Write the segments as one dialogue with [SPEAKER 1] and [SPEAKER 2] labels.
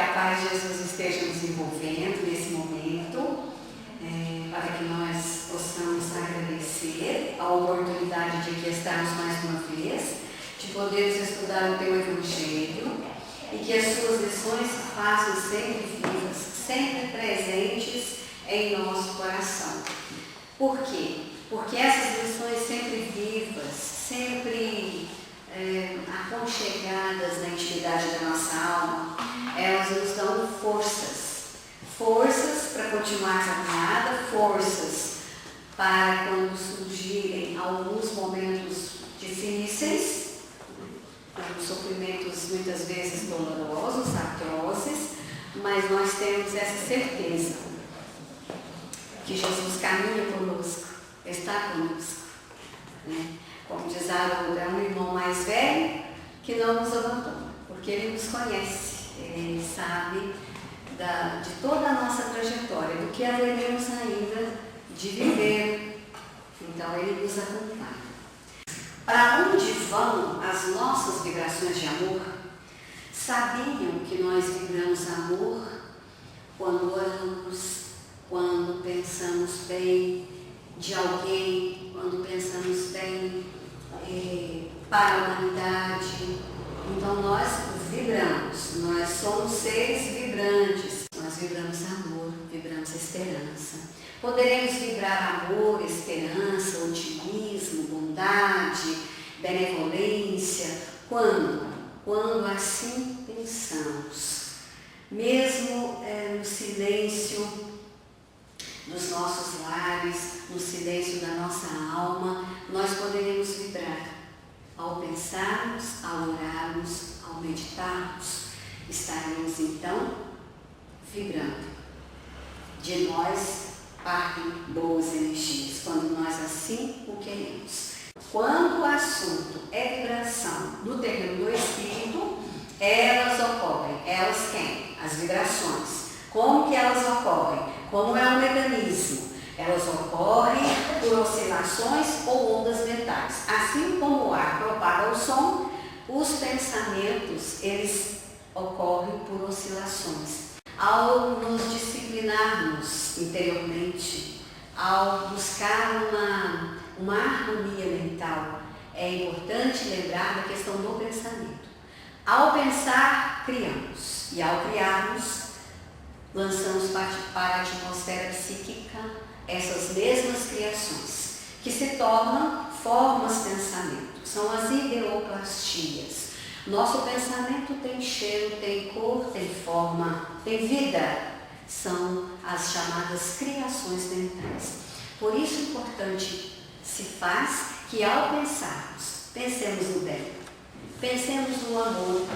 [SPEAKER 1] a paz de Jesus esteja nos envolvendo nesse momento, para que nós possamos agradecer a oportunidade de aqui estarmos mais uma vez, de podermos estudar o Teu Evangelho e que as Suas lições se façam sempre vivas, sempre presentes em nosso coração. Por quê? Porque essas lições sempre vivas, sempre aconchegadas na intimidade da nossa alma, elas nos dão forças para continuar a caminhada, forças para quando surgirem alguns momentos difíceis, sofrimentos muitas vezes dolorosos, atrozes, mas nós temos essa certeza que Jesus caminha conosco, está conosco, né? Como diz Haroldo, é um irmão mais velho que não nos abandona, porque ele nos conhece, ele sabe de toda a nossa trajetória, do que haveremos ainda de viver. Então ele nos acompanha. Para onde vão as nossas vibrações de amor? Sabiam que nós vibramos amor quando oramos, quando pensamos bem de alguém, quando pensamos bem para a humanidade. Então nós vibramos, nós somos seres vibrantes, nós vibramos amor, vibramos esperança. Poderemos vibrar amor, esperança, otimismo, bondade, benevolência, quando assim pensamos. Mesmo no silêncio dos nossos lares, no silêncio da nossa alma, nós poderemos vibrar. Ao pensarmos, ao orarmos, ao meditarmos, estaremos então vibrando. De nós partem boas energias, quando nós assim o queremos. Quando o assunto é vibração no terreno do espírito, elas ocorrem. Elas quem? As vibrações. Como que elas ocorrem? Como é o mecanismo? Elas ocorrem por oscilações ou ondas mentais. Assim como o ar propaga o som, os pensamentos, eles ocorrem por oscilações. Ao nos disciplinarmos interiormente, ao buscar uma harmonia mental, é importante lembrar da questão do pensamento. Ao pensar, criamos. E ao criarmos, lançamos para a atmosfera psíquica essas mesmas criações, que se tornam formas de pensamento, são as ideoplastias. Nosso pensamento tem cheiro, tem cor, tem forma, tem vida, são as chamadas criações mentais. Por isso, importante se faz que ao pensarmos, pensemos no bem, pensemos no amor,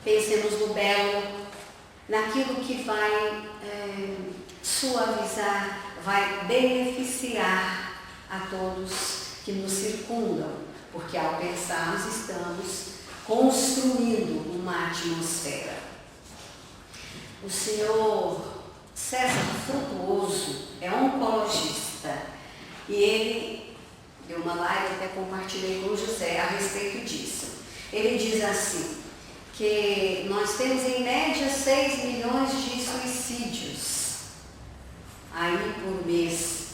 [SPEAKER 1] pensemos no belo, naquilo que vai suavizar, vai beneficiar a todos que nos circundam, porque ao pensarmos estamos construindo uma atmosfera. O senhor César Frutuoso é oncologista e ele deu uma live, até compartilhei com o José a respeito disso. Ele diz assim, que nós temos em média 6 milhões de suicídios aí por mês,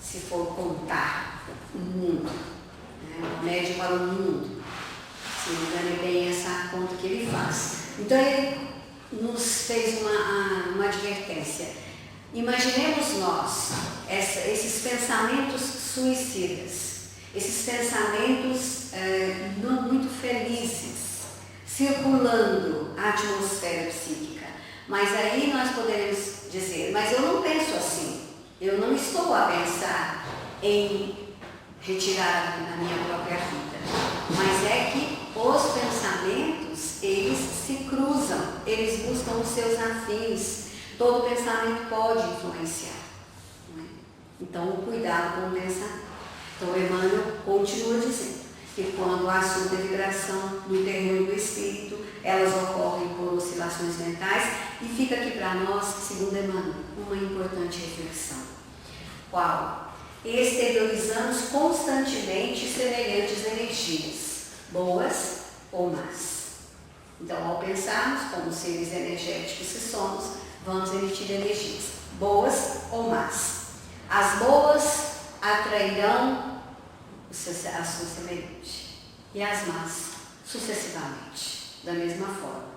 [SPEAKER 1] se for contar o mundo, né? A média para o mundo, se não me engano é bem essa conta que ele faz. Então ele nos fez uma advertência. Imaginemos nós esses pensamentos suicidas, esses pensamentos não muito felizes, circulando a atmosfera psíquica. Mas aí nós poderemos dizer, mas eu não penso assim, eu não estou a pensar em retirar a minha própria vida. Mas é que os pensamentos, eles se cruzam, eles buscam os seus afins. Todo pensamento pode influenciar, não é? Então, o cuidado com o pensamento. Então, Emmanuel continua dizendo que quando o assunto é vibração no terreno do espírito, elas ocorrem por oscilações mentais, e fica aqui para nós, segundo Emmanuel, uma importante reflexão. Qual? Exteriorizamos constantemente semelhantes energias, boas ou más. Então, ao pensarmos como seres energéticos que somos, vamos emitir energias, boas ou más. As boas atrairão a sua semelhante e as más sucessivamente, da mesma forma.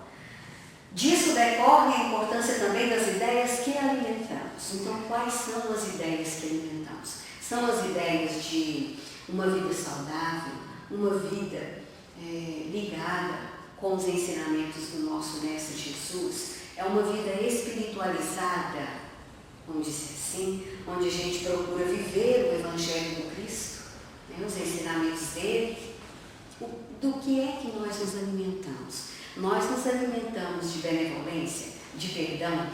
[SPEAKER 1] Disso decorre a importância também das ideias que alimentamos. Então, quais são as ideias que alimentamos? São as ideias de uma vida saudável, uma vida ligada com os ensinamentos do nosso Mestre Jesus. É uma vida espiritualizada, vamos dizer assim, onde a gente procura viver o Evangelho do Cristo, né, os ensinamentos dele. Do que é que nós nos alimentamos? Nós nos alimentamos de benevolência, de perdão,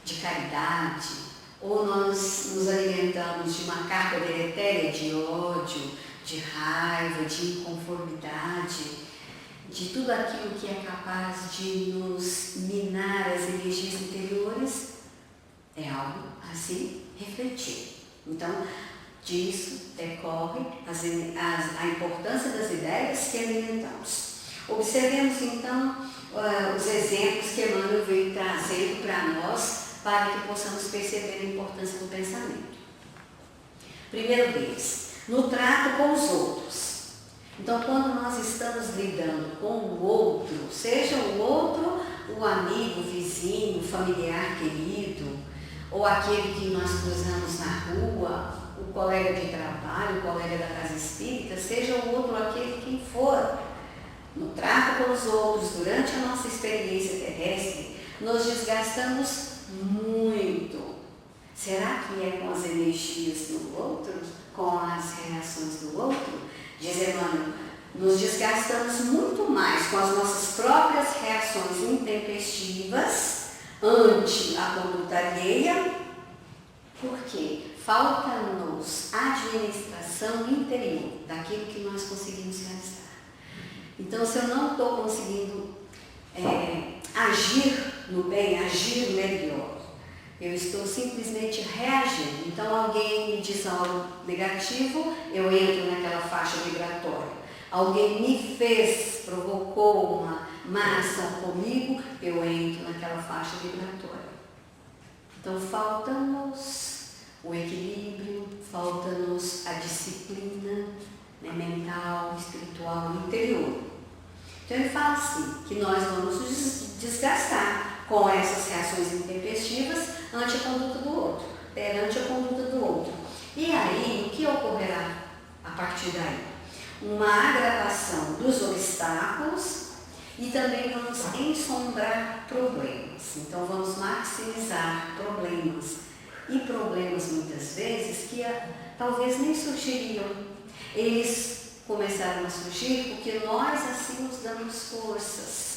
[SPEAKER 1] de caridade, ou nós nos alimentamos de uma carga deletéria de ódio, de raiva, de inconformidade, de tudo aquilo que é capaz de nos minar as energias interiores? É algo a se refletir. Então, disso decorre a importância das ideias que alimentamos. Observemos então os exemplos que Emmanuel veio trazendo para nós, para que possamos perceber a importância do pensamento. Primeiro deles, no trato com os outros. Então, quando nós estamos lidando com o outro, seja o outro o amigo, vizinho, familiar querido, ou aquele que nós cruzamos na rua, o colega de trabalho, o colega da casa espírita, seja o outro aquele quem for, no trato com os outros, durante a nossa experiência terrestre, nos desgastamos muito. Será que é com as energias do outro, com as reações do outro? Diz Emmanuel, nos desgastamos muito mais com as nossas próprias reações intempestivas ante a conduta alheia, porque falta-nos administração interior daquilo que nós conseguimos realizar. Então, se eu não estou conseguindo agir no bem, agir melhor, eu estou simplesmente reagindo. Então, alguém me diz algo negativo, eu entro naquela faixa vibratória. Alguém me fez, provocou uma má ação comigo, eu entro naquela faixa vibratória. Então, falta-nos o equilíbrio, falta-nos a disciplina, né, mental, espiritual, interior. Então, ele fala assim, que nós vamos nos desgastar com essas reações intempestivas ante a conduta do outro, perante a conduta do outro. E aí, o que ocorrerá a partir daí? Uma agravação dos obstáculos e também vamos ensombrar problemas. Então, vamos maximizar problemas. E problemas, muitas vezes, que talvez nem surgiriam. Eles começaram a surgir porque nós assim nos damos forças.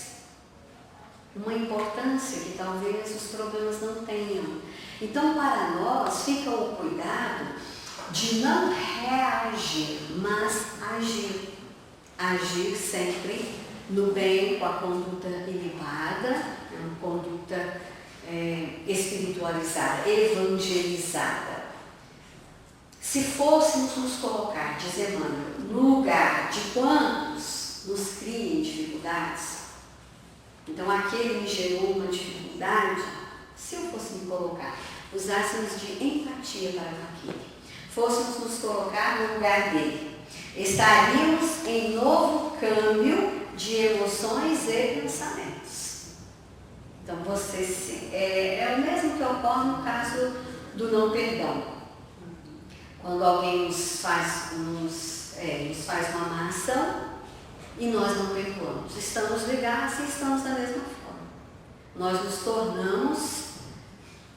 [SPEAKER 1] Uma importância que talvez os problemas não tenham. Então, para nós, fica o cuidado de não reagir, mas agir. Agir sempre no bem, com a conduta ilibada, uma conduta espiritualizada, evangelizada. Se fôssemos nos colocar, diz Emmanuel, no lugar de quantos nos criem dificuldades, então aquele me gerou uma dificuldade, se eu fosse me colocar, usássemos de empatia para aquele, fôssemos nos colocar no lugar dele, estaríamos em novo câmbio de emoções e pensamentos. Então, é o mesmo que ocorre no caso do não perdão. Quando alguém nos faz uma má ação e nós não perdoamos, estamos ligados e estamos da mesma forma. Nós nos tornamos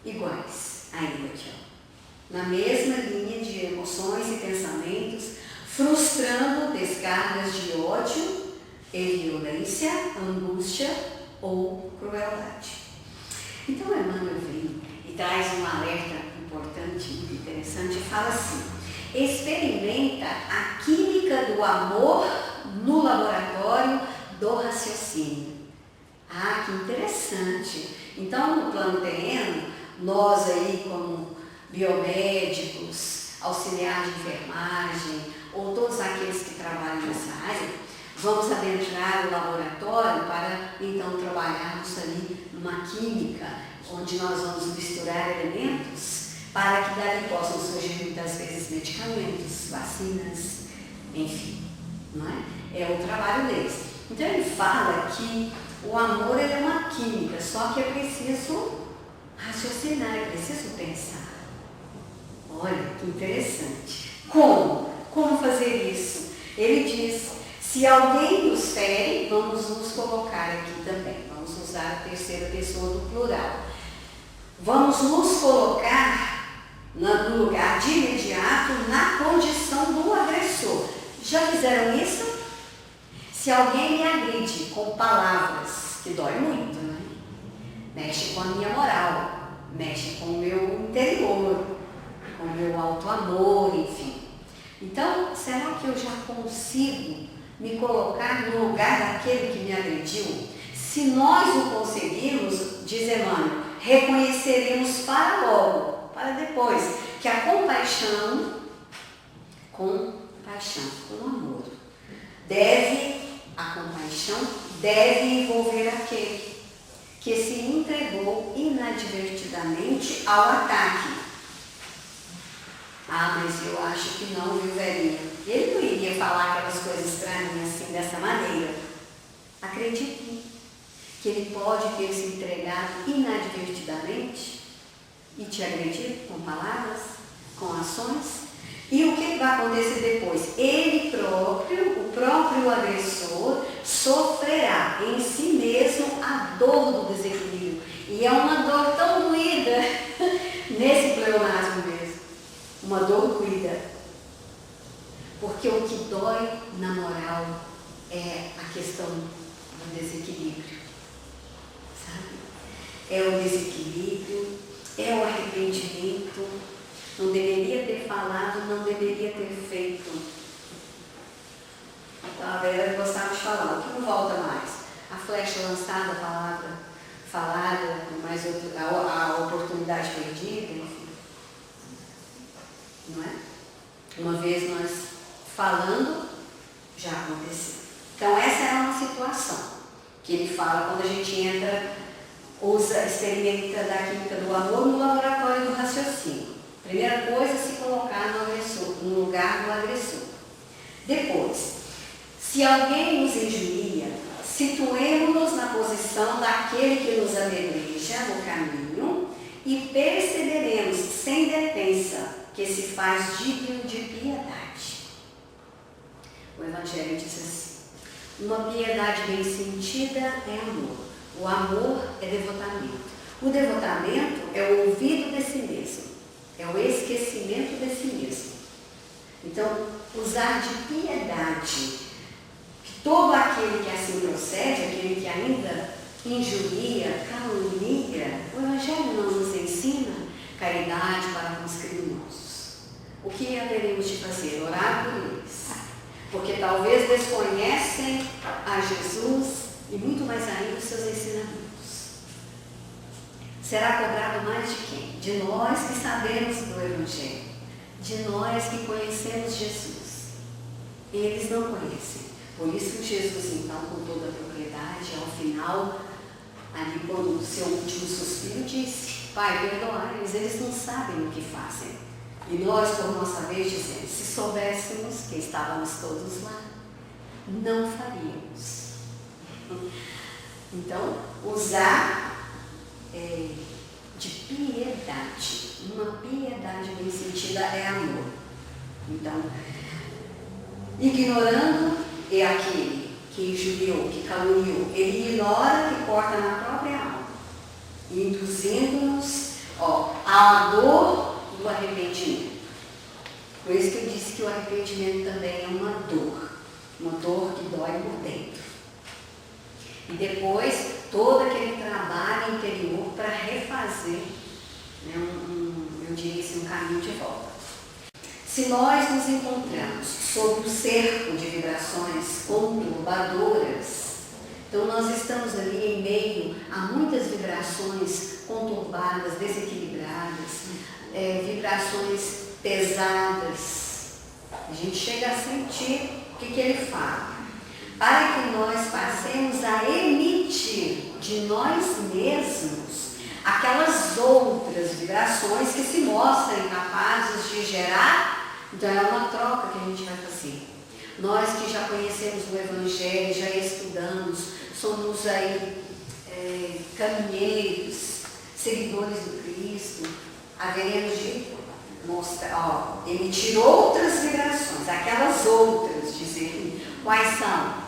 [SPEAKER 1] iguais ainda, na mesma linha de emoções e pensamentos, frustrando descargas de ódio e violência, angústia ou crueldade. Então, Emmanuel vem e traz um alerta importante, muito interessante, e fala assim: experimenta a química do amor no laboratório do raciocínio. Ah, que interessante! Então, no plano terreno, nós aí como biomédicos, auxiliares de enfermagem, ou todos aqueles que trabalham nessa área, vamos adentrar o laboratório para então trabalharmos ali numa química, onde nós vamos misturar elementos para que dali possam surgir muitas vezes medicamentos, vacinas, enfim, não é? É o trabalho deles. Então ele fala que o amor ele é uma química, só que é preciso raciocinar, é preciso pensar. Olha, que interessante. Como? Como fazer isso? Ele diz, se alguém nos fere, vamos nos colocar aqui também, vamos usar a terceira pessoa do plural. Vamos nos colocar no lugar de imediato na condição do agressor. Já fizeram isso? Se alguém me agride com palavras, que dói muito, né? Mexe com a minha moral, mexe com o meu interior, com o meu auto-amor, enfim. Então, será que eu já consigo me colocar no lugar daquele que me agrediu? Se nós o conseguirmos, diz Emmanuel, reconheceremos para logo, para depois, que a compaixão, com amor, a compaixão deve envolver aquele que se entregou inadvertidamente ao ataque. Ah, mas eu acho que não, viu, velhinha? Ele não iria falar aquelas coisas para mim assim, dessa maneira. Acredite que ele pode ter se entregado inadvertidamente e te agredido com palavras, com ações. E o que vai acontecer depois? Ele próprio, o próprio agressor, sofrerá em si mesmo a dor do desequilíbrio. E é uma dor tão doída nesse pleonasmo mesmo. Uma dor doída. Porque o que dói na moral é a questão do desequilíbrio. Sabe? É o desequilíbrio, é o arrependimento. Não deveria ter falado, não deveria ter feito. Então a Vera gostava de falar, o que não volta mais? A flecha lançada, a palavra falada, mais a oportunidade perdida, enfim. Não é? Uma vez nós falando, já aconteceu. Então essa é uma situação que ele fala quando a gente entra, experimenta da química do amor no laboratório do raciocínio. Primeira coisa, se colocar no agressor, no lugar do agressor. Depois, se alguém nos injuria, situemos-nos na posição daquele que nos apedreja no caminho e perceberemos, sem detença, que se faz digno de piedade. O Evangelho diz assim, uma piedade bem sentida é amor. O amor é devotamento. O devotamento é o ouvido de si mesmo. É o esquecimento de si mesmo. Então, usar de piedade, que todo aquele que assim procede, aquele que ainda injuria, calunia, o Evangelho não nos ensina caridade para com os criminosos. O que haveremos de fazer? Orar por eles. Porque talvez desconhecem a Jesus e muito mais ainda os seus ensinamentos. Será cobrado mais de quem? De nós que sabemos do Evangelho, de nós que conhecemos Jesus. Eles não conhecem. Por isso Jesus, então, com toda a propriedade, ao final, ali quando o seu último suspiro, disse, Pai, perdoai-os, eles não sabem o que fazem. E nós, por nossa vez, dizemos, se soubéssemos que estávamos todos lá, não faríamos. Então, usar de piedade, uma piedade bem sentida é amor. Então, ignorando é aquele que injuriou, que caluniou, ele ignora que corta na própria alma, induzindo-nos à dor do arrependimento. Por isso que eu disse que o arrependimento também é uma dor que dói por dentro. E depois, todo aquele trabalho interior para refazer, né, eu diria assim, um caminho de volta. Se nós nos encontramos sob o cerco de vibrações conturbadoras, então nós estamos ali em meio a muitas vibrações conturbadas, desequilibradas, vibrações pesadas. A gente chega a sentir o que ele fala. para que nós passemos a emitir de nós mesmos aquelas outras vibrações que se mostram capazes de gerar. Então é uma troca que a gente vai fazer. Nós que já conhecemos o Evangelho, já estudamos, somos aí caminheiros, seguidores do Cristo, haveremos de mostrar, emitir outras vibrações, aquelas outras, dizer quais são?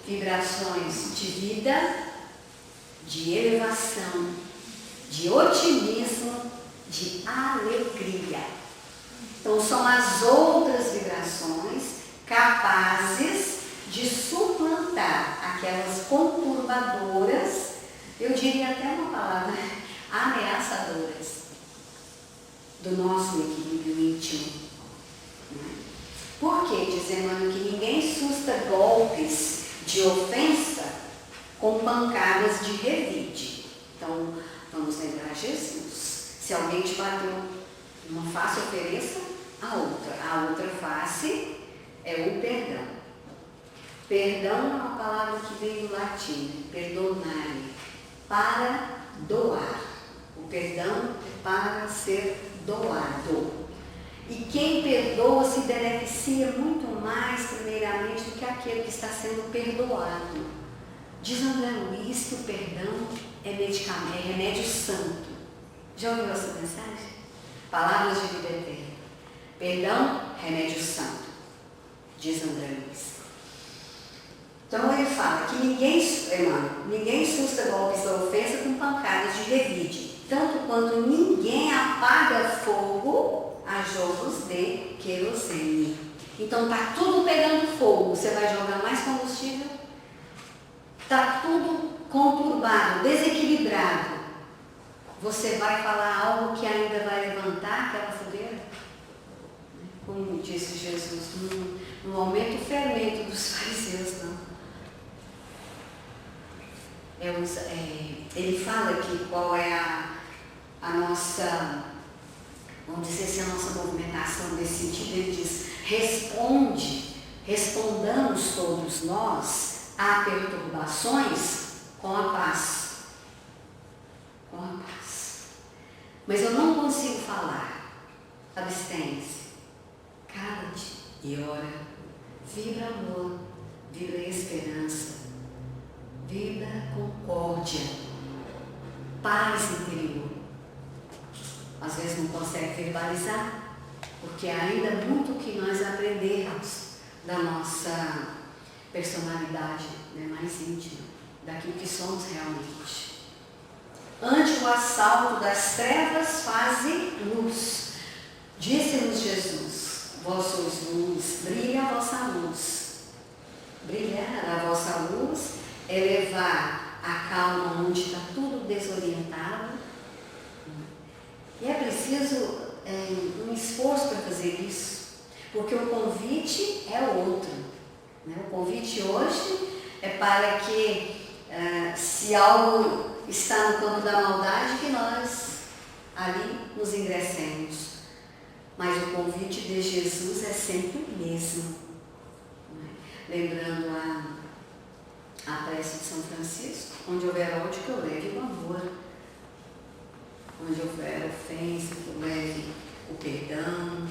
[SPEAKER 1] Vibrações de vida, de elevação, de otimismo, de alegria. Então são as outras vibrações capazes de suplantar aquelas conturbadoras, eu diria até uma palavra, ameaçadoras do nosso equilíbrio íntimo. Por quê? Diz Emmanuel que ninguém susta golpes de ofensa com pancadas de revide. Então, vamos lembrar Jesus. Se alguém te bateu numa face, ofereça a outra. A outra face é o perdão. Perdão é uma palavra que veio do latim, perdonare, para doar. O perdão é para ser doado. E quem perdoa se beneficia muito mais, primeiramente, do que aquele que está sendo perdoado. Diz André Luiz que o perdão é medicamento, é remédio santo. Já ouviu essa mensagem? Palavras de vida eterna. Perdão, remédio santo, diz André Luiz. Então ele fala que ninguém susta golpes da ofensa com pancadas de revide, tanto quanto ninguém apaga fogo a jogos de querosene. Então tá tudo pegando fogo, você vai jogar mais combustível? Tá tudo conturbado, desequilibrado. Você vai falar algo que ainda vai levantar aquela fogueira? Como disse Jesus, não aumenta o fermento dos fariseus, não. Ele fala aqui qual é a nossa, vamos dizer assim, a nossa movimentação nesse sentido. Ele diz, respondamos todos nós a perturbações com a paz. Com a paz. Mas eu não consigo falar. Abstém-se. Cala-te e ora. Vibra amor, vibra esperança, vibra concórdia, paz interior. Às vezes não consegue verbalizar, porque ainda é muito que nós aprendemos da nossa personalidade, né, mais íntima, daquilo que somos realmente. Ante o assalto das trevas, faze luz. Disse-nos Jesus, vós sois luz, brilha a vossa luz. Brilhar a vossa luz é levar a calma onde está tudo desorientado. E é preciso um esforço para fazer isso, porque o convite é outro. Né? O convite hoje é para que, se algo está no campo da maldade, que nós ali nos ingressemos. Mas o convite de Jesus é sempre o mesmo. Né? Lembrando a prece de São Francisco, onde houver ódio, que eu leve o amor. Onde houver ofensa, que eu leve o perdão.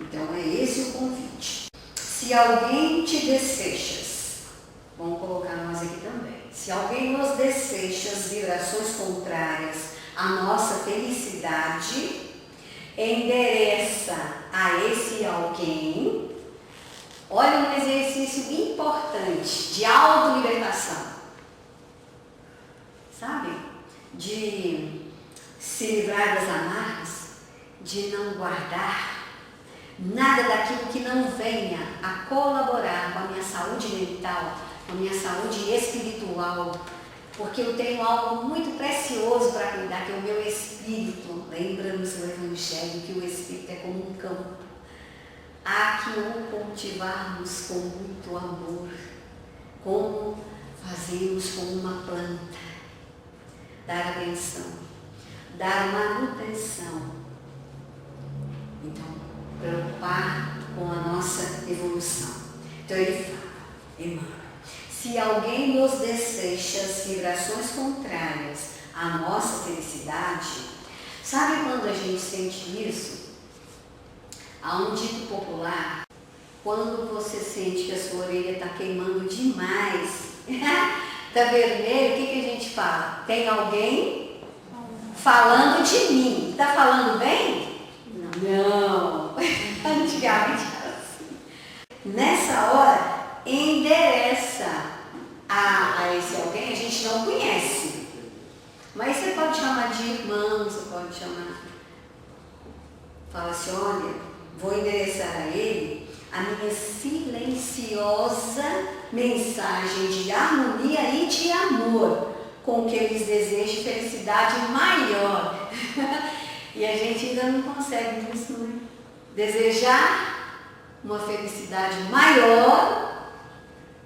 [SPEAKER 1] Então é esse o convite. Se alguém te desfechas, vamos colocar nós aqui também. Se alguém nos desfecha as vibrações contrárias à nossa felicidade, endereça a esse alguém. Olha um exercício importante de autolibertação. Sabe? De se livrar das amarras, de não guardar nada daquilo que não venha a colaborar com a minha saúde mental, com a minha saúde espiritual, porque eu tenho algo muito precioso para cuidar, que é o meu espírito. Lembra no seu Evangelho que o espírito é como um campo. Há que o cultivarmos com muito amor, como fazemos com uma planta. Dar atenção, dar manutenção. Então, preocupar com a nossa evolução. Então ele fala, irmã, se alguém nos desfecha as vibrações contrárias à nossa felicidade, sabe quando a gente sente isso? Há um dito popular, quando você sente que a sua orelha está queimando demais, está vermelho, o que a gente fala? Tem alguém falando de mim. Está falando bem? Não. Antigamente era assim. Nessa hora, endereça a esse alguém, a gente não conhece. Mas você pode chamar de irmão, você pode chamar. Fala assim, olha, vou endereçar a ele a minha silenciosa mensagem de harmonia e de amor, com que eles desejam felicidade maior. E a gente ainda não consegue isso, né? Desejar uma felicidade maior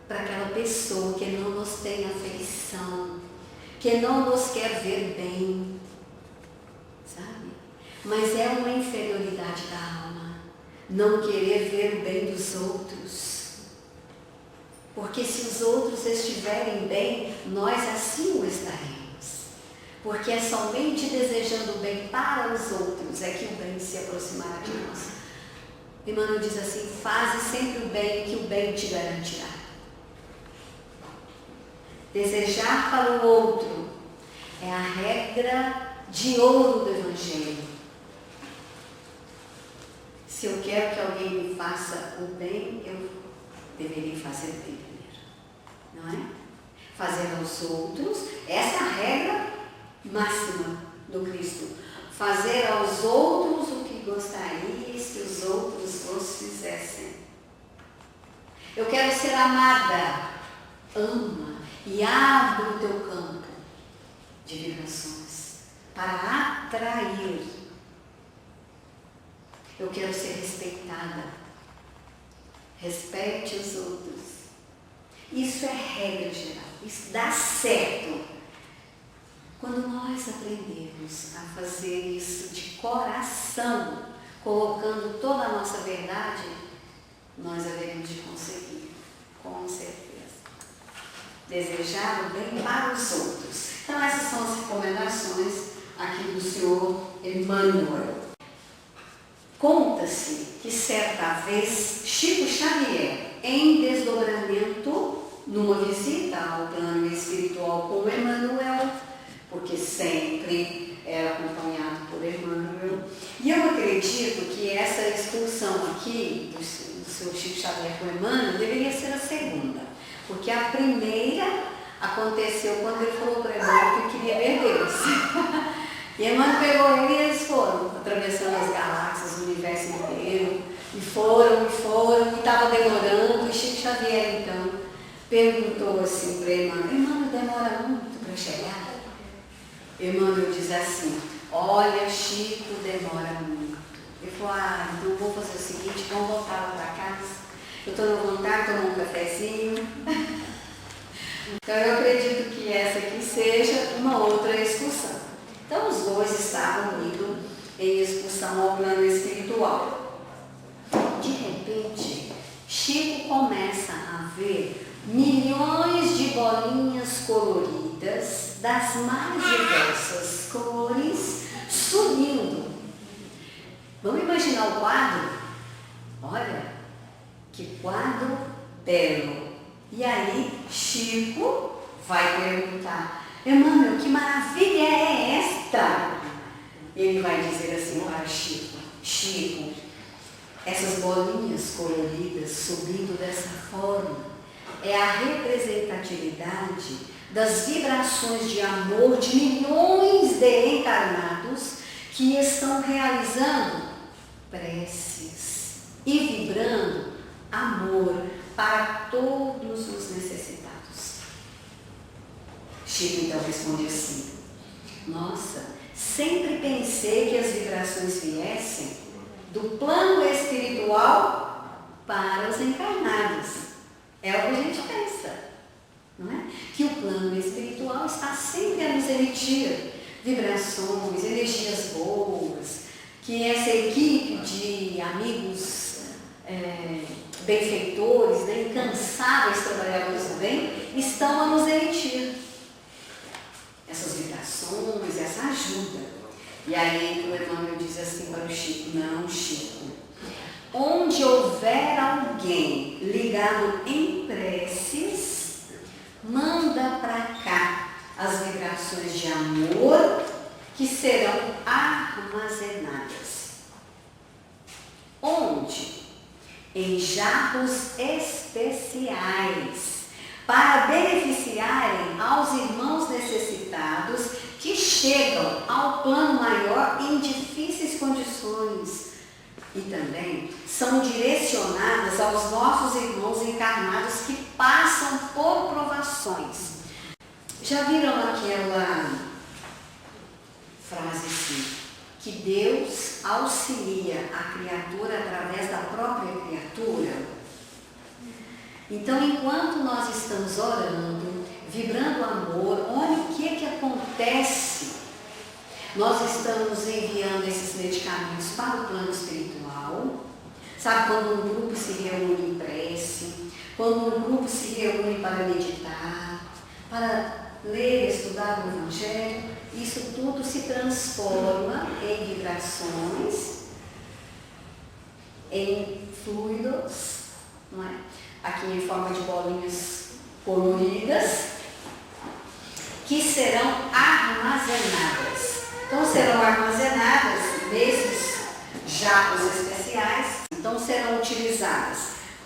[SPEAKER 1] para aquela pessoa que não nos tem afeição, que não nos quer ver bem, sabe? Mas é uma inferioridade da alma não querer ver o bem dos outros. Porque se os outros estiverem bem, nós assim o estaremos. Porque é somente desejando o bem para os outros é que o bem se aproximará de nós. Emmanuel diz assim, faze sempre o bem que o bem te garantirá. Desejar para o outro é a regra de ouro do Evangelho. Se eu quero que alguém me faça o bem, eu deveria fazer o bem primeiro, não é? Fazer aos outros, essa é a regra máxima do Cristo. Fazer aos outros o que gostarias que os outros vos fizessem. Eu quero ser amada, ama e abre o teu campo de vibrações para atrair. Eu quero ser respeitada. Respeite os outros. Isso é regra geral. Isso dá certo. Quando nós aprendemos a fazer isso de coração, colocando toda a nossa verdade, nós haveremos de conseguir, com certeza. Desejar o bem para os outros. Então essas são as recomendações aqui do senhor Emmanuel. Conta-se que certa vez Chico Xavier, em desdobramento, numa visita ao plano espiritual com Emmanuel, porque sempre era acompanhado por Emmanuel, e eu acredito que essa excursão aqui do seu Chico Xavier com Emmanuel deveria ser a segunda, porque a primeira aconteceu quando ele falou para Emmanuel que queria ver Deus. E Emmanuel pegou ele e eles foram, atravessando as galáxias, o universo inteiro, e foram, e estava demorando, e Chico Xavier, então, perguntou assim para Emmanuel, demora muito para chegar? Emmanuel diz assim, olha, Chico, demora muito. Ele falou, então vou fazer o seguinte, vamos voltar lá para casa, eu estou na vontade de tomar um cafezinho. Então eu acredito que essa aqui seja uma outra excursão. Então os dois estavam indo em excursão ao plano espiritual. De repente, Chico começa a ver milhões de bolinhas coloridas das mais diversas cores subindo. Vamos imaginar o quadro? Olha, que quadro belo. E aí Chico vai perguntar, Emmanuel, que maravilha é esta? Ele vai dizer assim para Chico, Chico, essas bolinhas coloridas subindo dessa forma é a representatividade das vibrações de amor de milhões de encarnados que estão realizando preces e vibrando amor para todos os necessitados. Chico então responde assim, nossa, sempre pensei que as vibrações viessem do plano espiritual para os encarnados. É o que a gente pensa, não é? Que o plano espiritual está sempre a nos emitir vibrações, energias boas, que essa equipe de amigos benfeitores, né, incansáveis trabalhadores do bem, estão a nos emitir essas vibrações, essa ajuda. E aí o Emmanuel diz assim para o Chico: não, Chico, onde houver alguém ligado em preces, manda para cá as vibrações de amor que serão armazenadas. Onde? Em jarros especiais, para beneficiarem aos irmãos necessitados que chegam ao plano maior em difíceis condições, e também são direcionadas aos nossos irmãos encarnados que passam por provações. Já viram aquela frase assim, que Deus auxilia a criatura através da própria criatura? Então, enquanto nós estamos orando, vibrando amor, olha o que acontece. Nós estamos enviando esses medicamentos para o plano espiritual. Sabe, quando um grupo se reúne em prece, quando um grupo se reúne para meditar, para ler e estudar o Evangelho, isso tudo se transforma em vibrações, em fluidos, não é? Aqui em forma de bolinhas coloridas, que serão armazenadas. Então serão armazenadas nesses jarros especiais, então serão utilizadas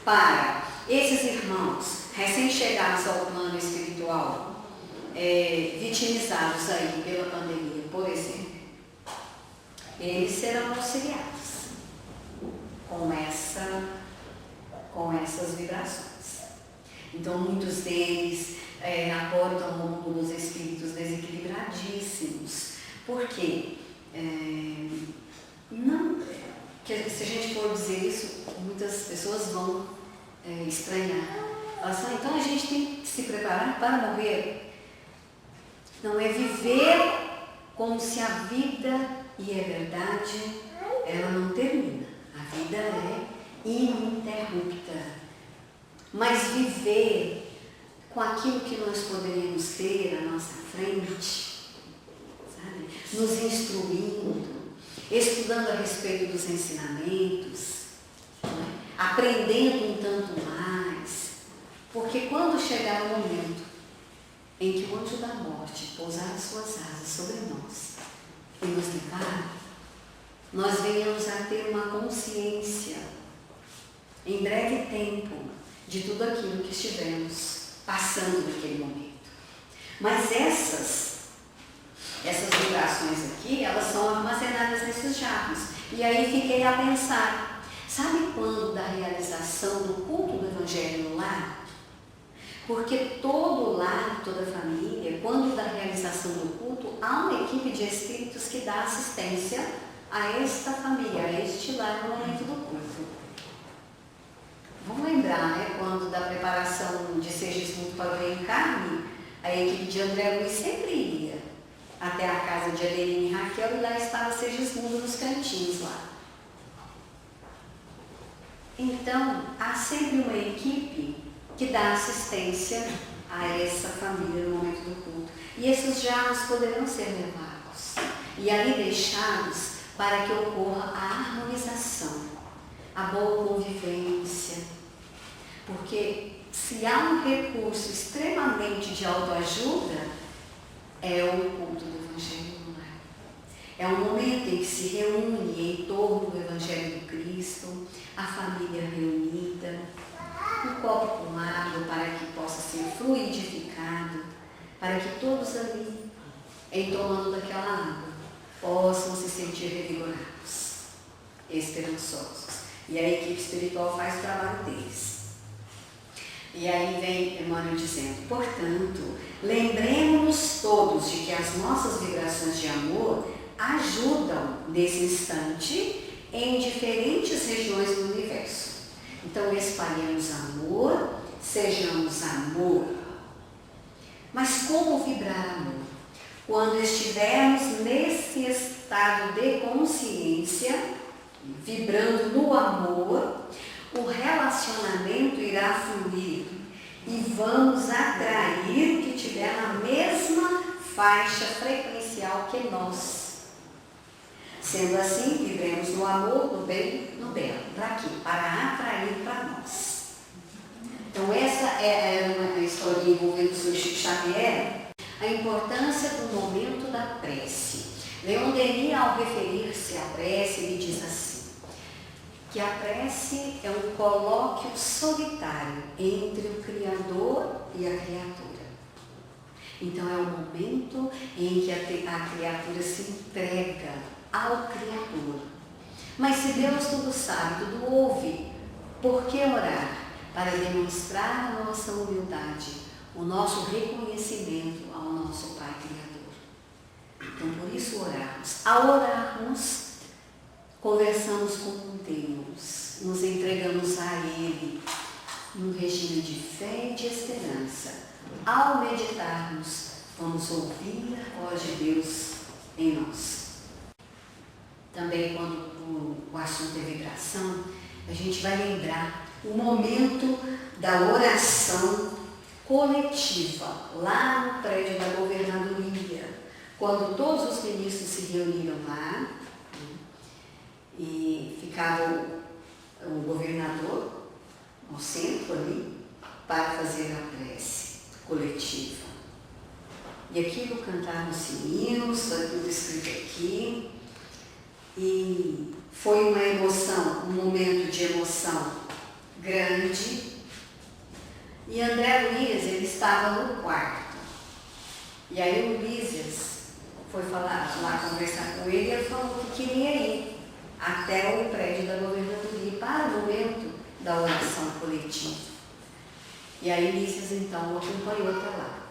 [SPEAKER 1] para esses irmãos recém-chegados ao plano espiritual, vitimizados aí pela pandemia, por exemplo. Eles serão auxiliados com essas vibrações. Então muitos deles acordam o mundo dos espíritos desequilibradíssimos. Por quê? Se a gente for dizer isso, muitas pessoas vão estranhar. Elas falam, então a gente tem que se preparar para morrer. Não é viver como se a vida, e é verdade, ela não termina. A vida é ininterrupta. Mas viver com aquilo que nós poderíamos ter à nossa frente, sabe? Nos instruindo, estudando a respeito dos ensinamentos, né? Aprendendo um tanto mais, porque quando chegar o momento em que o anjo da morte pousar as suas asas sobre nós e nos levar, nós venhamos a ter uma consciência, em breve tempo, de tudo aquilo que estivemos passando naquele momento. Mas essas vibrações aqui, elas são armazenadas nesses jarros. E aí fiquei a pensar, sabe quando da realização do culto do Evangelho no lar? Porque todo lar, toda família, quando da realização do culto, há uma equipe de espíritos que dá assistência a esta família, a este lar no momento do culto. Vamos lembrar, né, quando da preparação de Segismundo para o reencarne, a equipe de André Luiz sempre ia até a casa de Adelina e Raquel, e lá estava Segismundo nos cantinhos lá. Então, há sempre uma equipe que dá assistência a essa família no momento do culto. E esses jarros poderão ser levados e ali deixados para que ocorra a harmonização, a boa convivência. Porque se há um recurso extremamente de autoajuda, é o culto do Evangelho no lar. É um momento em que se reúne em torno do Evangelho do Cristo, a família reunida, um copo com água para que possa ser fluidificado, para que todos ali, entomando daquela água, possam se sentir revigorados, esperançosos. E a equipe espiritual faz o trabalho deles. E aí vem Emmanuel dizendo, portanto, lembremos-nos todos de que as nossas vibrações de amor ajudam nesse instante em diferentes regiões do universo. Então espalhemos amor, sejamos amor. Mas como vibrar amor? Quando estivermos nesse estado de consciência, vibrando no amor, o relacionamento irá fluir e vamos atrair o que tiver na mesma faixa frequencial que nós. Sendo assim, vivemos no amor, no bem, no belo. Para quê? Para atrair para nós. Então essa é uma história envolvendo o Sr. Chico Xavier, a importância do momento da prece. Leon Denis, ao referir-se à prece, ele diz assim, que a prece é um colóquio solitário entre o Criador e a criatura. Então é o momento em que a criatura se entrega ao Criador. Mas se Deus tudo sabe, tudo ouve, por que orar? Para demonstrar a nossa humildade, o nosso reconhecimento ao nosso Pai Criador. Então por isso orarmos. Ao orarmos, conversamos com Deus, nos entregamos a Ele, num regime de fé e de esperança. Ao meditarmos, vamos ouvir a voz de Deus em nós. Também quando o assunto é vibração, a gente vai lembrar o momento da oração coletiva, lá no prédio da governadoria, quando todos os ministros se reuniram lá, e ficava o governador ao centro ali para fazer a prece coletiva. E aquilo cantaram os hinos, foi tudo escrito aqui, e foi uma emoção, um momento de emoção grande. E André Luiz, ele estava no quarto. E aí o Lísias foi falar, lá conversar com ele, e ele falou que queria ir até o prédio da governadoria para o momento da oração coletiva. E aí Lísias então o acompanhou até lá.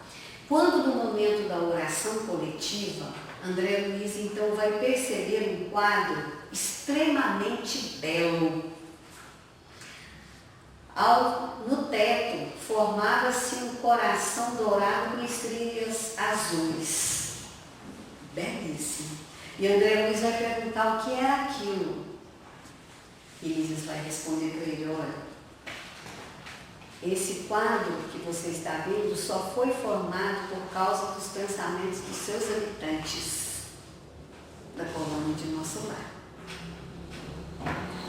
[SPEAKER 1] Quando no momento da oração coletiva, André Luiz então vai perceber um quadro extremamente belo. No teto formava-se um coração dourado com estrelas azuis. Belíssimo. E André Luiz vai perguntar o que era aquilo. E Lísias vai responder para ele, olha, esse quadro que você está vendo só foi formado por causa dos pensamentos dos seus habitantes da colônia de nosso lar.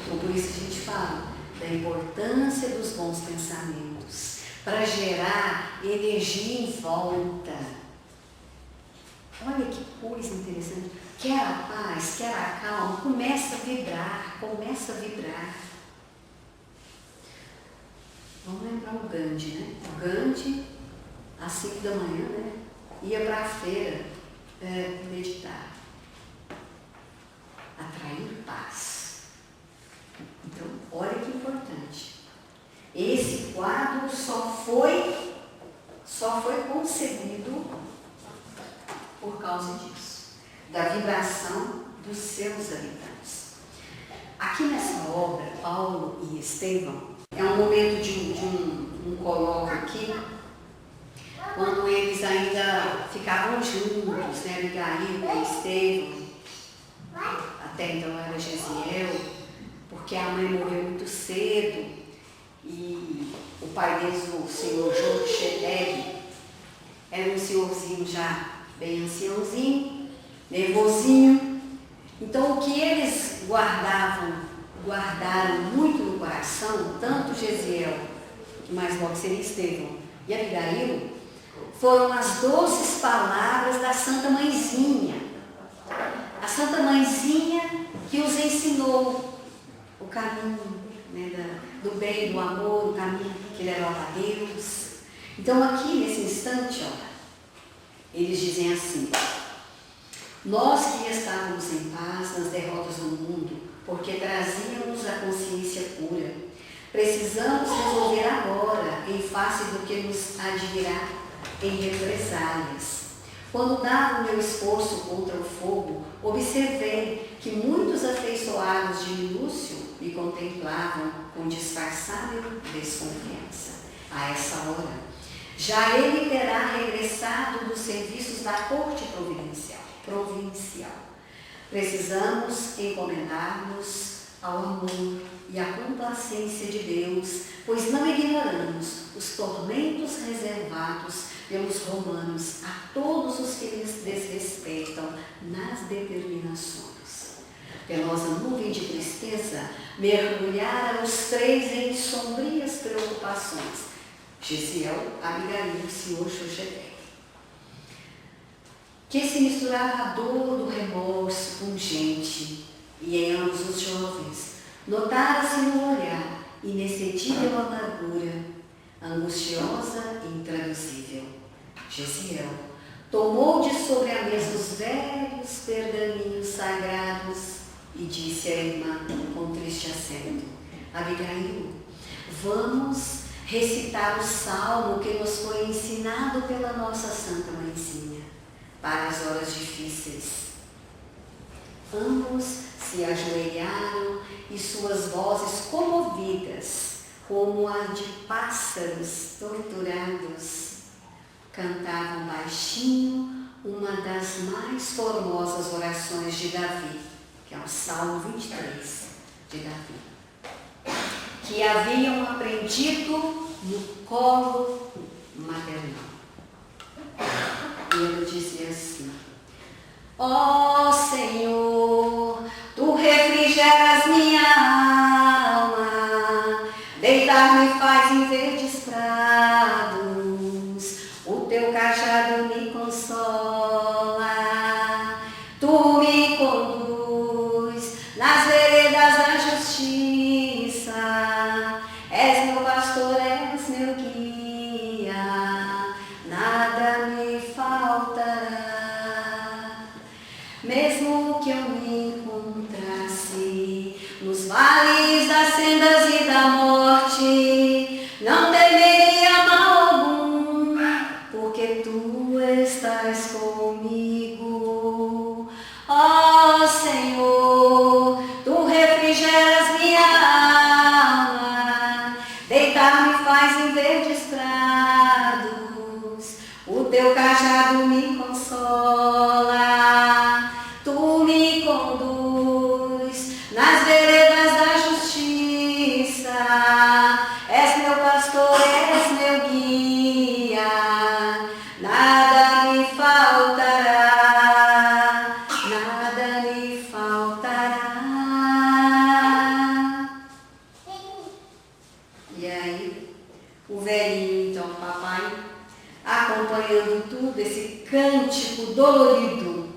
[SPEAKER 1] Então, por isso a gente fala da importância dos bons pensamentos para gerar energia em volta. Olha que coisa interessante. Quer a paz, quer a calma, começa a vibrar, começa a vibrar. Vamos lembrar o Gandhi, né? O Gandhi, às 5 da manhã, né? Ia para a feira meditar. Atrair paz. Então, olha que importante. Esse quadro só foi concebido por causa disso, da vibração dos seus habitantes. Aqui nessa obra, Paulo e Estevão, é um momento de um colóquio aqui, quando eles ainda ficavam juntos, né? Abigail e Estevão, até então era Gesiel, porque a mãe morreu muito cedo e o pai deles, o senhor Jochebed, era um senhorzinho já bem anciãozinho, nervosinho. Então o que eles guardaram muito no coração, tanto Gesiel, que mais logo seria Estevão, e Abigail, foram as doces palavras da Santa Mãezinha. A Santa Mãezinha que os ensinou o caminho, né, do bem, do amor, o caminho que levava a Deus. Então aqui nesse instante, ó, eles dizem assim: nós que estávamos em paz nas derrotas do mundo, porque trazíamos a consciência pura, precisamos resolver agora, em face do que nos advirá em represálias. Quando dava o meu esforço contra o fogo, observei que muitos afeiçoados de Lúcio me contemplavam com disfarçada desconfiança. A essa hora, já ele terá regressado dos serviços da corte provincial. Precisamos encomendar-nos ao amor e à complacência de Deus, pois não ignoramos os tormentos reservados pelos romanos a todos os que lhes desrespeitam nas determinações. Penosa nuvem de tristeza, mergulharam os três em sombrias preocupações. Gesiel, Abigail e o senhor Jochebed, que se misturava a dor do remorso pungente, e em ambos os jovens notara-se no olhar inexcedível amargura, angustiosa e intraduzível. Gesiel tomou de sobre a mesa os velhos pergaminhos sagrados e disse à irmã com triste acento: Abigail, vamos recitar o salmo que nos foi ensinado pela nossa Santa Mãezinha para as horas difíceis. Ambos se ajoelharam e suas vozes comovidas, como a de pássaros torturados, cantavam baixinho uma das mais formosas orações de Davi, que é o Salmo 23 de Davi, que haviam aprendido no colo maternal. E ele dizia assim: ó Senhor, tu refrigeras minha alma, deitar-me faz em verdes prados, o teu cajado me consola, tu me conduz nas veredas da justiça, és meu pastor, és meu guia, nada me faltará. Mesmo que eu me encontrasse nos vales das sendas e da morte, não temeria mal algum, porque tu estás comigo. Ó Senhor, tu refrigeras minha alma, deitar-me faz em verdes prados, o teu cajado me consola, tu me conduz nas veredas da justiça, és meu pastor, és meu guia, nada me faltará, nada me faltará. E aí, o velhinho, então, papai, acompanhando tudo, esse cântico dolorido,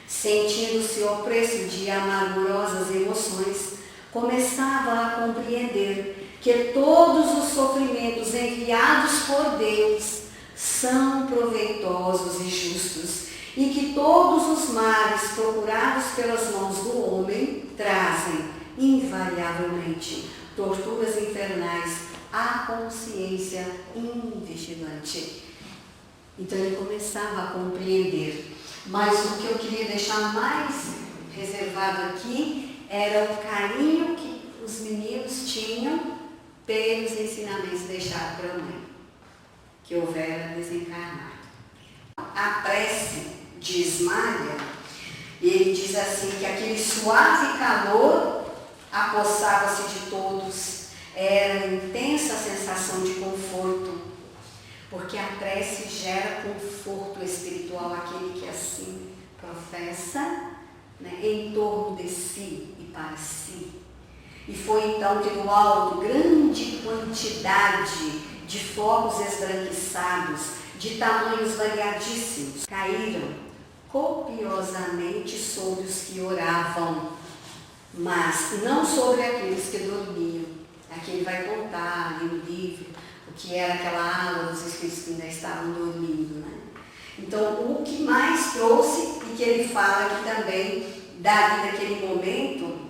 [SPEAKER 1] sentindo-se opresso de amargurosas emoções, começava a compreender que todos os sofrimentos enviados por Deus são proveitosos e justos, e que todos os males procurados pelas mãos do homem trazem, invariavelmente, torturas infernais à consciência invigilante. Então ele começava a compreender. Mas o que eu queria deixar mais reservado aqui era o carinho que os meninos tinham pelos ensinamentos deixados pela mãe, que houvera desencarnado. A prece de Ismália, ele diz assim, que aquele suave calor apossava-se de todos, era intensa a sensação de conforto, porque a prece gera conforto espiritual àquele que assim professa, né, em torno de si e para si. E foi então que do alto grande quantidade de fogos esbranquiçados, de tamanhos variadíssimos, caíram copiosamente sobre os que oravam, mas não sobre aqueles que dormiam. Aqui ele vai contar ali no livro o que era aquela ala dos espíritos que ainda estavam dormindo, né? Então, o que mais trouxe, e que ele fala aqui também, daquele momento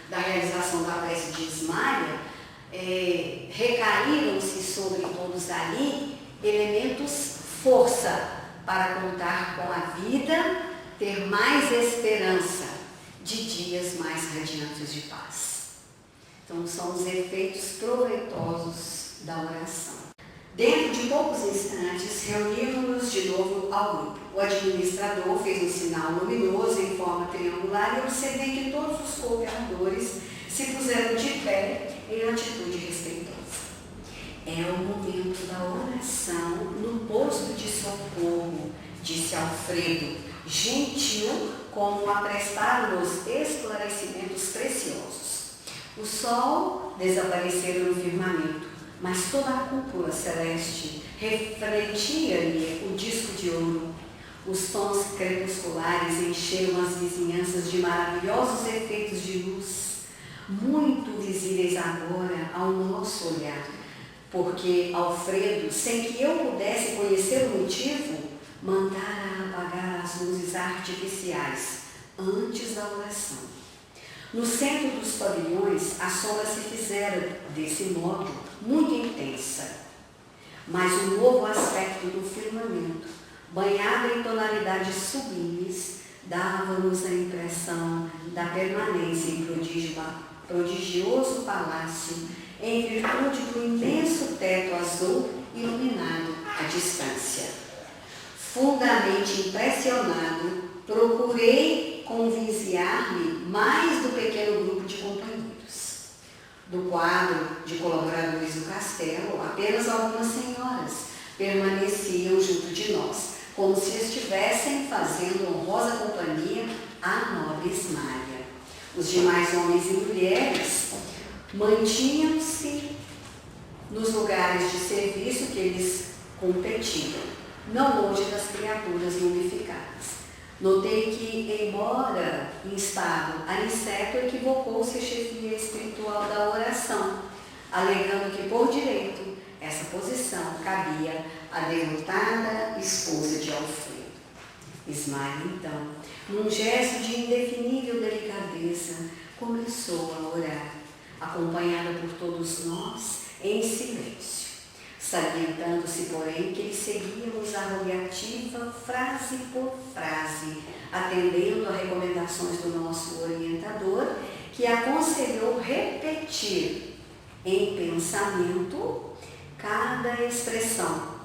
[SPEAKER 1] da realização da prece de Ismália, recaíram-se sobre todos ali elementos força para contar com a vida, ter mais esperança de dias mais radiantes de paz. Então, são os efeitos proveitosos da oração. Dentro de poucos instantes, reunimos-nos de ouro ao grupo. O administrador fez um sinal luminoso em forma triangular e observei que todos os cooperadores se puseram de pé em atitude respeitosa. É o momento da oração no posto de socorro, disse Alfredo, gentil como a prestar-nos esclarecimentos preciosos. O sol desaparecera no firmamento, mas toda a cúpula celeste refletia-lhe o disco de ouro. Os tons crepusculares encheram as vizinhanças de maravilhosos efeitos de luz, muito visíveis agora ao nosso olhar, porque Alfredo, sem que eu pudesse conhecer o motivo, mandara apagar as luzes artificiais antes da oração. No centro dos pavilhões, a sombra se fizera, desse modo, muito intensa. Mas o novo aspecto do firmamento, banhado em tonalidades sublimes, dava-nos a impressão da permanência em prodigioso palácio, em virtude do imenso teto azul iluminado à distância. Fundamente impressionado, procurei convinciar-me mais do pequeno grupo de companheiros. Do quadro de colaboradores do castelo, apenas algumas senhoras permaneciam junto de nós, como se estivessem fazendo honrosa companhia à nobre Ismália. Os demais homens e mulheres mantinham-se nos lugares de serviço que eles competiam, não longe das criaturas mumificadas. Notei que, embora instado aniceto, equivocou-se a chefia espiritual da oração, alegando que, por direito, essa posição cabia à derrotada esposa de Alfredo. Ismael, então, num gesto de indefinível delicadeza, começou a orar, acompanhada por todos nós em silêncio, salientando-se, porém, que seguíamos a rogativa frase por frase, atendendo a recomendações do nosso orientador, que aconselhou repetir em pensamento cada expressão,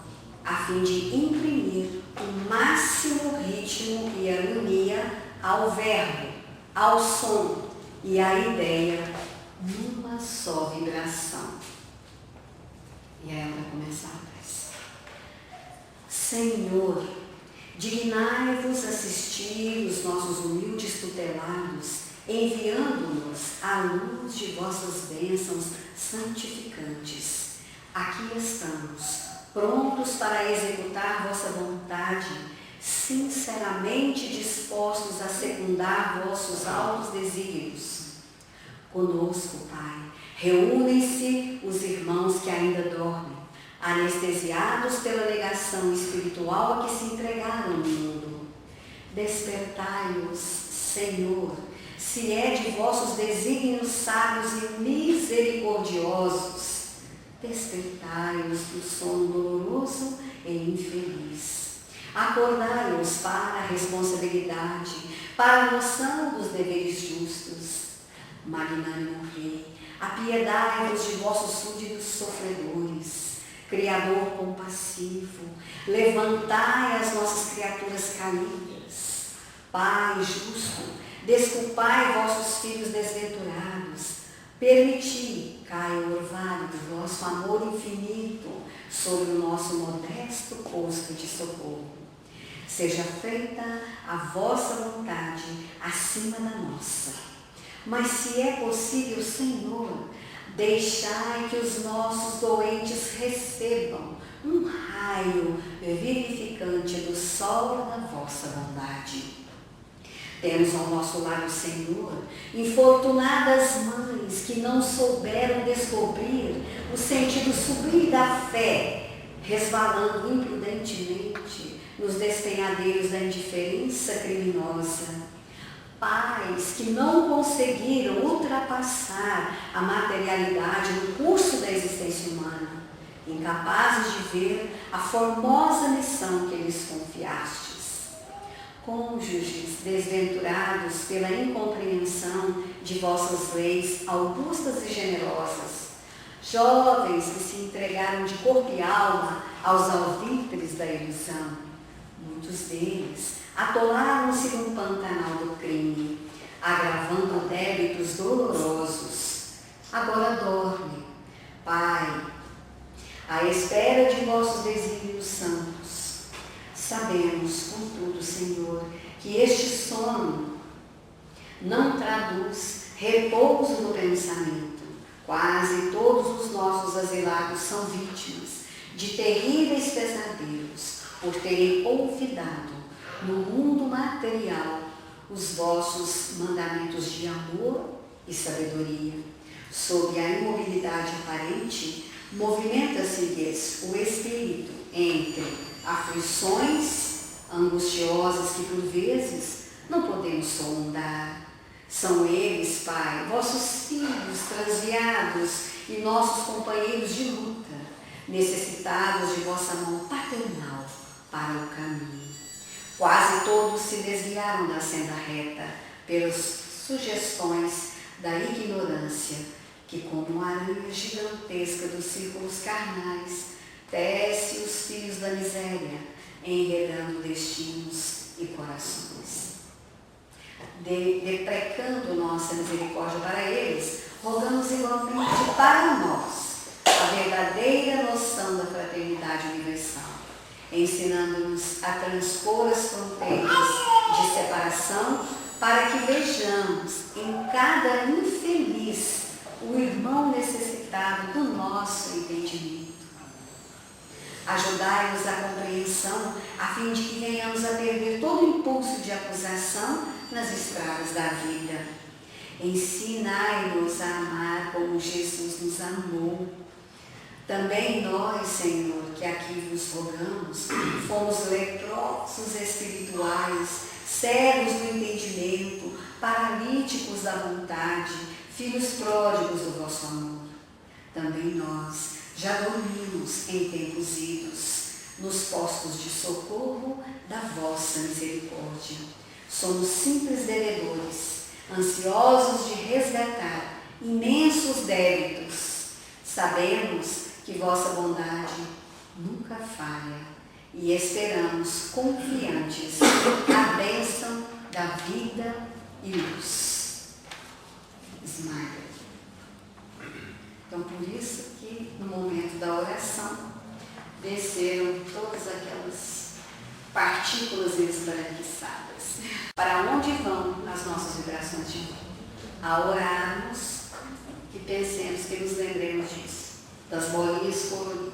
[SPEAKER 1] a fim de imprimir o máximo ritmo e harmonia ao verbo, ao som e à ideia numa só vibração. E aí ela vai começar a prece. Senhor, dignai-vos assistir os nossos humildes tutelados, enviando-nos à luz de vossas bênçãos santificantes. Aqui estamos, prontos para executar vossa vontade, sinceramente dispostos a secundar vossos altos desígnios. Conosco, Pai, reúnem-se os irmãos que ainda dormem, anestesiados pela negação espiritual a que se entregaram no mundo. Despertai-os, Senhor, se é de vossos desígnios sábios e misericordiosos. Despertai-os do sono doloroso e infeliz. Acordai-os para a responsabilidade, para a noção dos deveres justos. Magnânimo Rei, apiedai-vos de vossos súditos sofredores. Criador compassivo, levantai as nossas criaturas caídas. Pai justo, desculpai vossos filhos desventurados. Permiti caia o orvalho do vosso amor infinito sobre o nosso modesto posto de socorro. Seja feita a vossa vontade acima da nossa. Mas se é possível, Senhor, deixai que os nossos doentes recebam um raio vivificante do sol da vossa bondade. Temos ao nosso lado, Senhor, infortunadas mães que não souberam descobrir o sentido sublime da fé, resvalando imprudentemente nos despenhadeiros da indiferença criminosa. Pais que não conseguiram ultrapassar a materialidade no curso da existência humana, incapazes de ver a formosa missão que lhes confiastes. Cônjuges desventurados pela incompreensão de vossas leis augustas e generosas, jovens que se entregaram de corpo e alma aos alvitres da ilusão, Muitos deles atolaram-se no pantanal do crime, agravando débitos dolorosos. Agora dorme, Pai, à espera de vossos desígnios santos. Sabemos, contudo, Senhor, que este sono não traduz repouso no pensamento. Quase todos os nossos asilados são vítimas de terríveis pesadelos por terem olvidado no mundo material os vossos mandamentos de amor e sabedoria. Sob a imobilidade aparente, movimenta-se-lhes o espírito entre aflições angustiosas que por vezes não podemos sondar. São eles, Pai, vossos filhos transviados e nossos companheiros de luta, necessitados de vossa mão paternal para o caminho. Quase todos se desviaram da senda reta pelas sugestões da ignorância, que como uma aranha gigantesca dos círculos carnais, tece os fios da miséria, enredando destinos e corações. Deprecando nossa misericórdia para eles, rogamos igualmente para nós a verdadeira noção da fraternidade universal, ensinando-nos a transpor as fronteiras de separação para que vejamos em cada infeliz o irmão necessitado do nosso entendimento. Ajudai-nos a compreensão, a fim de que venhamos a perder todo o impulso de acusação nas estradas da vida. Ensinai-nos a amar como Jesus nos amou. Também nós, Senhor, que aqui vos rogamos, fomos leprosos espirituais, cegos do entendimento, paralíticos da vontade, filhos pródigos do vosso amor. Também nós já dormimos em tempos idos, nos postos de socorro da vossa misericórdia. Somos simples devedores, ansiosos de resgatar imensos débitos. Sabemos que vossa bondade nunca falha e esperamos confiantes a bênção da vida e luz. Smile. Então, por isso que no momento da oração desceram todas aquelas partículas esbranquiçadas. Para onde vão as nossas vibrações de amor? A orarmos, que pensemos, que nos lembremos disso, das bolinhas coloridas